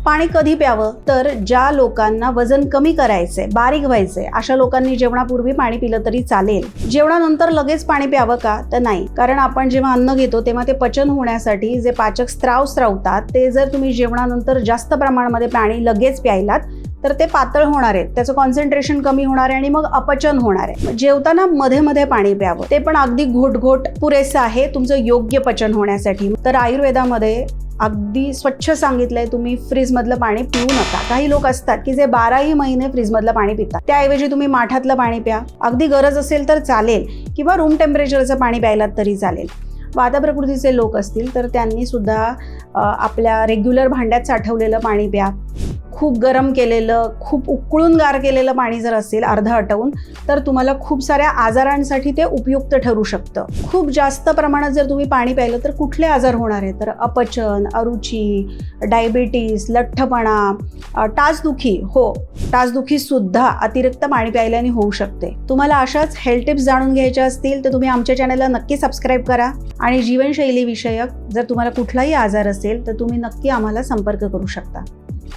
पाणी कधी प्यावं? तर ज्या लोकांना वजन कमी करायचंय, बारीक व्हायचंय, अशा लोकांनी जेवणापूर्वी पाणी पिलं तरी चालेल. जेवणानंतर लगेच पाणी प्यावं का? तर नाही, कारण आपण जेव्हा अन्न घेतो तेव्हा ते पचन होण्यासाठी जे पाचक स्त्राव स्रावतात ते जर तुम्ही जेवणानंतर जास्त प्रमाणामध्ये पाणी लगेच प्यायलात तर ते पातळ होणार आहे, त्याचं कॉन्सन्ट्रेशन कमी होणार आहे आणि मग अपचन होणार आहे. जेवताना मध्ये मध्ये पाणी प्यावं, ते पण अगदी घोट पुरेसं आहे तुमचं योग्य पचन होण्यासाठी. तर आयुर्वेदामध्ये अगदी स्वच्छ सांगितलंय, तुम्ही फ्रीजमधलं पाणी पिऊ नका. काही लोक असतात की जे 12ही महिने फ्रीजमधलं पाणी पितात, त्याऐवजी तुम्ही माठातलं पाणी प्या. अगदी गरज असेल तर चालेल, किंवा रूम टेम्परेचरचं पाणी प्यायलात तरी चालेल. वातप्रकृतीचे लोक असतील तर त्यांनी सुद्धा आपल्या रेग्युलर भांड्यात साठवलेलं पाणी प्या. खूप गरम केलेलं, खूप उकळून गार केलेलं पाणी जर असेल अर्ध आटवून, तर तुम्हाला खूप साऱ्या आजारांसाठी ते उपयुक्त ठरू शकतं. खूप जास्त प्रमाणात जर तुम्ही पाणी प्यायलं तर कुठले आजार होणार आहे? तर अपचन, अरुची, डायबिटीस, लठ्ठपणा, टाचदुखी. हो, टाचदुखी सुद्धा अतिरिक्त पाणी प्यायल्याने होऊ शकते. तुम्हाला अशाच हेल्थ टिप्स जाणून घ्यायच्या असतील तर तुम्ही आमच्या चॅनलला नक्की सबस्क्राईब करा. आणि जीवनशैली विषयक जर तुम्हाला कुठलाही आजार असेल तर तुम्ही नक्की आम्हाला संपर्क करू शकता.